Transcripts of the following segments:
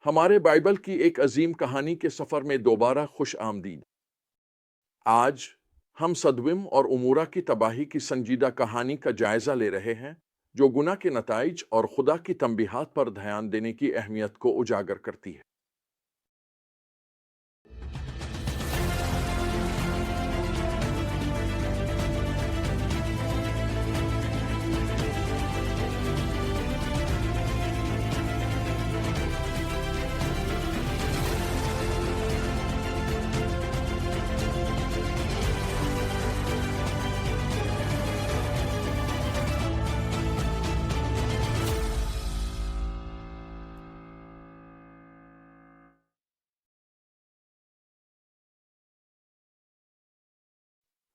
ہمارے بائبل کی ایک عظیم کہانی کے سفر میں دوبارہ خوش آمدید۔ آج ہم صدوم اور عمورہ کی تباہی کی سنجیدہ کہانی کا جائزہ لے رہے ہیں، جو گناہ کے نتائج اور خدا کی تنبیہات پر دھیان دینے کی اہمیت کو اجاگر کرتی ہے۔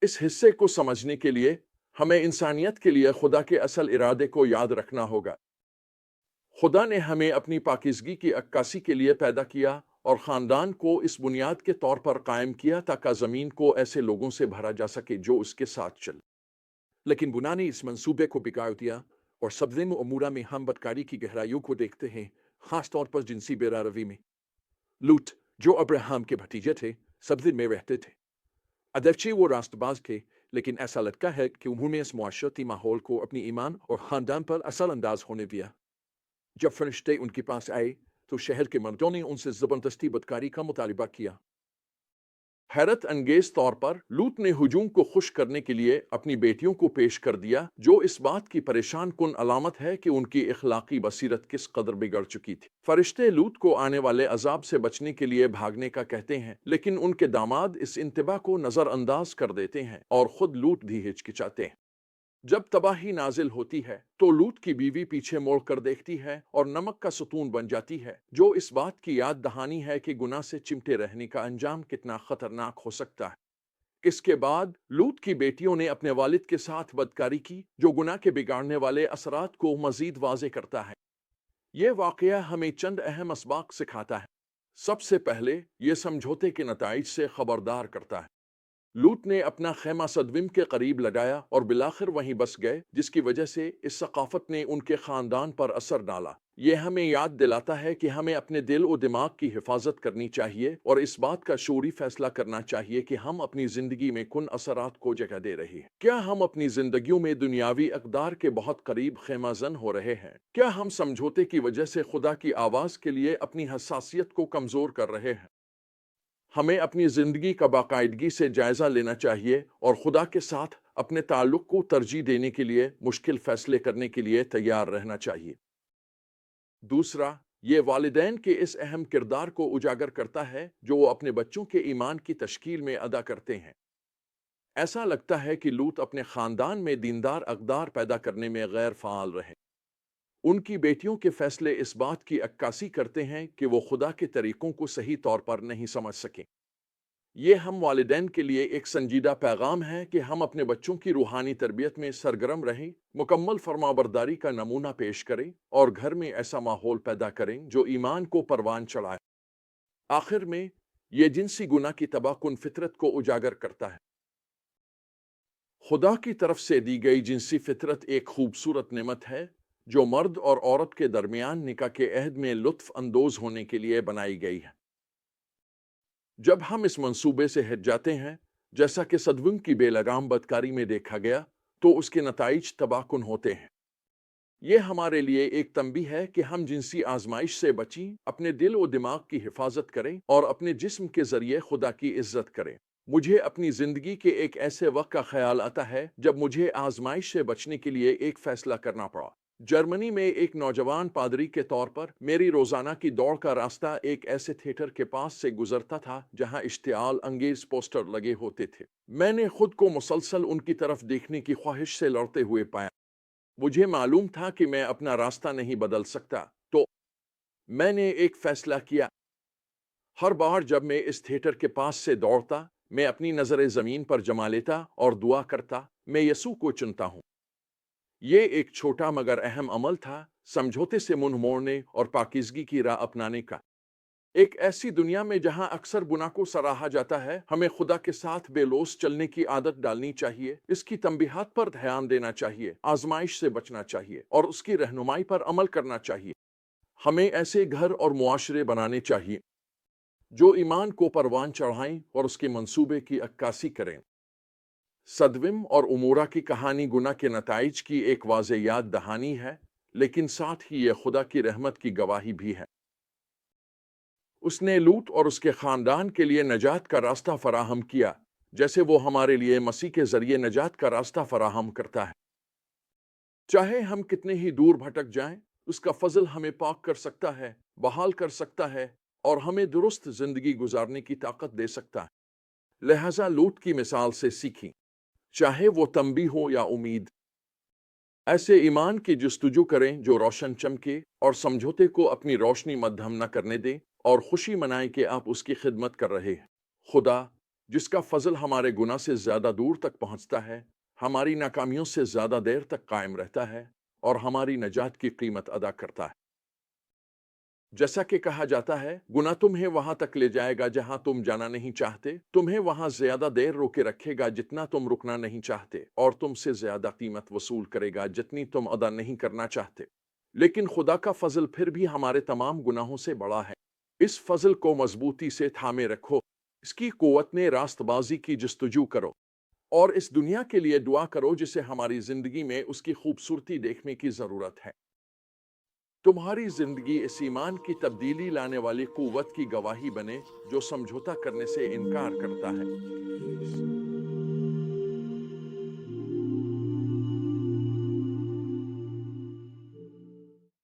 اس حصے کو سمجھنے کے لیے ہمیں انسانیت کے لیے خدا کے اصل ارادے کو یاد رکھنا ہوگا۔ خدا نے ہمیں اپنی پاکیزگی کی عکاسی کے لیے پیدا کیا اور خاندان کو اس بنیاد کے طور پر قائم کیا تاکہ زمین کو ایسے لوگوں سے بھرا جا سکے جو اس کے ساتھ چل۔ لیکن گناہ نے اس منصوبے کو بگاڑ دیا اور صدوم و عمورہ میں ہم بدکاری کی گہرائیوں کو دیکھتے ہیں، خاص طور پر جنسی بے روی میں۔ لوط، جو ابراہیم کے بھتیجے تھے، صدوم میں رہتے تھے۔ اگرچہ وہ راست باز تھے، لیکن ایسا لگتا ہے کہ انہوں نے اس معاشرتی ماحول کو اپنی ایمان اور خاندان پر اثر انداز ہونے دیا۔ جب فرشتے ان کے پاس آئے تو شہر کے مردوں نے ان سے زبردستی بدکاری کا مطالبہ کیا۔ حیرت انگیز طور پر لوط نے ہجوم کو خوش کرنے کے لیے اپنی بیٹیوں کو پیش کر دیا، جو اس بات کی پریشان کن علامت ہے کہ ان کی اخلاقی بصیرت کس قدر بگڑ چکی تھی۔ فرشتے لوط کو آنے والے عذاب سے بچنے کے لیے بھاگنے کا کہتے ہیں، لیکن ان کے داماد اس انتباہ کو نظر انداز کر دیتے ہیں اور خود لوط بھی ہچکچاتے ہیں۔ جب تباہی نازل ہوتی ہے تو لوط کی بیوی پیچھے موڑ کر دیکھتی ہے اور نمک کا ستون بن جاتی ہے، جو اس بات کی یاد دہانی ہے کہ گناہ سے چمٹے رہنے کا انجام کتنا خطرناک ہو سکتا ہے۔ اس کے بعد لوط کی بیٹیوں نے اپنے والد کے ساتھ بدکاری کی، جو گناہ کے بگاڑنے والے اثرات کو مزید واضح کرتا ہے۔ یہ واقعہ ہمیں چند اہم اسباق سکھاتا ہے۔ سب سے پہلے یہ سمجھوتے کے نتائج سے خبردار کرتا ہے۔ لوط نے اپنا خیمہ صدوم کے قریب لگایا اور بالآخر وہیں بس گئے، جس کی وجہ سے اس ثقافت نے ان کے خاندان پر اثر ڈالا۔ یہ ہمیں یاد دلاتا ہے کہ ہمیں اپنے دل و دماغ کی حفاظت کرنی چاہیے اور اس بات کا شعوری فیصلہ کرنا چاہیے کہ ہم اپنی زندگی میں کن اثرات کو جگہ دے رہے ہیں۔ کیا ہم اپنی زندگیوں میں دنیاوی اقدار کے بہت قریب خیمہ زن ہو رہے ہیں؟ کیا ہم سمجھوتے کی وجہ سے خدا کی آواز کے لیے اپنی حساسیت کو کمزور کر رہے ہیں؟ ہمیں اپنی زندگی کا باقاعدگی سے جائزہ لینا چاہیے اور خدا کے ساتھ اپنے تعلق کو ترجیح دینے کے لیے مشکل فیصلے کرنے کے لیے تیار رہنا چاہیے۔ دوسرا، یہ والدین کے اس اہم کردار کو اجاگر کرتا ہے جو وہ اپنے بچوں کے ایمان کی تشکیل میں ادا کرتے ہیں۔ ایسا لگتا ہے کہ لوط اپنے خاندان میں دیندار اقدار پیدا کرنے میں غیر فعال رہے۔ ان کی بیٹیوں کے فیصلے اس بات کی عکاسی کرتے ہیں کہ وہ خدا کے طریقوں کو صحیح طور پر نہیں سمجھ سکیں۔ یہ ہم والدین کے لیے ایک سنجیدہ پیغام ہے کہ ہم اپنے بچوں کی روحانی تربیت میں سرگرم رہیں، مکمل فرمانبرداری کا نمونہ پیش کریں اور گھر میں ایسا ماحول پیدا کریں جو ایمان کو پروان چڑھائے۔ آخر میں، یہ جنسی گناہ کی تباہ کن فطرت کو اجاگر کرتا ہے۔ خدا کی طرف سے دی گئی جنسی فطرت ایک خوبصورت نعمت ہے جو مرد اور عورت کے درمیان نکاح کے عہد میں لطف اندوز ہونے کے لیے بنائی گئی ہے۔ جب ہم اس منصوبے سے ہٹ جاتے ہیں، جیسا کہ صدوم کی بے لگام بدکاری میں دیکھا گیا، تو اس کے نتائج تباہ کن ہوتے ہیں۔ یہ ہمارے لیے ایک تنبیہ ہے کہ ہم جنسی آزمائش سے بچیں، اپنے دل و دماغ کی حفاظت کریں اور اپنے جسم کے ذریعے خدا کی عزت کریں۔ مجھے اپنی زندگی کے ایک ایسے وقت کا خیال آتا ہے جب مجھے آزمائش سے بچنے کے لیے ایک فیصلہ کرنا پڑا۔ جرمنی میں ایک نوجوان پادری کے طور پر میری روزانہ کی دوڑ کا راستہ ایک ایسے تھیٹر کے پاس سے گزرتا تھا جہاں اشتعال انگیز پوسٹر لگے ہوتے تھے۔ میں نے خود کو مسلسل ان کی طرف دیکھنے کی خواہش سے لڑتے ہوئے پایا۔ مجھے معلوم تھا کہ میں اپنا راستہ نہیں بدل سکتا، تو میں نے ایک فیصلہ کیا۔ ہر بار جب میں اس تھیٹر کے پاس سے دوڑتا، میں اپنی نظریں زمین پر جما لیتا اور دعا کرتا، میں یسوع کو چنتا ہوں۔ یہ ایک چھوٹا مگر اہم عمل تھا، سمجھوتے سے منہ موڑنے اور پاکیزگی کی راہ اپنانے کا۔ ایک ایسی دنیا میں جہاں اکثر گناہ کو سراہا جاتا ہے، ہمیں خدا کے ساتھ بے لوث چلنے کی عادت ڈالنی چاہیے، اس کی تنبیہات پر دھیان دینا چاہیے، آزمائش سے بچنا چاہیے اور اس کی رہنمائی پر عمل کرنا چاہیے۔ ہمیں ایسے گھر اور معاشرے بنانے چاہیے جو ایمان کو پروان چڑھائیں اور اس کے منصوبے کی عکاسی کریں۔ صدوم اور عمورہ کی کہانی گناہ کے نتائج کی ایک واضح یاد دہانی ہے، لیکن ساتھ ہی یہ خدا کی رحمت کی گواہی بھی ہے۔ اس نے لوط اور اس کے خاندان کے لیے نجات کا راستہ فراہم کیا، جیسے وہ ہمارے لیے مسیح کے ذریعے نجات کا راستہ فراہم کرتا ہے۔ چاہے ہم کتنے ہی دور بھٹک جائیں، اس کا فضل ہمیں پاک کر سکتا ہے، بحال کر سکتا ہے اور ہمیں درست زندگی گزارنے کی طاقت دے سکتا ہے۔ لہٰذا لوط کی مثال سے سیکھیں، چاہے وہ تنبیہ ہو یا امید۔ ایسے ایمان کی جستجو کریں جو روشن چمکے اور سمجھوتے کو اپنی روشنی مدھم نہ کرنے دیں، اور خوشی منائیں کہ آپ اس کی خدمت کر رہے ہیں۔ خدا، جس کا فضل ہمارے گناہ سے زیادہ دور تک پہنچتا ہے، ہماری ناکامیوں سے زیادہ دیر تک قائم رہتا ہے اور ہماری نجات کی قیمت ادا کرتا ہے۔ جیسا کہ کہا جاتا ہے، گناہ تمہیں وہاں تک لے جائے گا جہاں تم جانا نہیں چاہتے، تمہیں وہاں زیادہ دیر روکے رکھے گا جتنا تم رکنا نہیں چاہتے، اور تم سے زیادہ قیمت وصول کرے گا جتنی تم ادا نہیں کرنا چاہتے۔ لیکن خدا کا فضل پھر بھی ہمارے تمام گناہوں سے بڑا ہے۔ اس فضل کو مضبوطی سے تھامے رکھو، اس کی قوت میں راست بازی کی جستجو کرو، اور اس دنیا کے لیے دعا کرو جسے ہماری زندگی میں اس کی خوبصورتی دیکھنے کی ضرورت ہے۔ تمہاری زندگی اس ایمان کی تبدیلی لانے والی قوت کی گواہی بنے جو سمجھوتا کرنے سے انکار کرتا ہے۔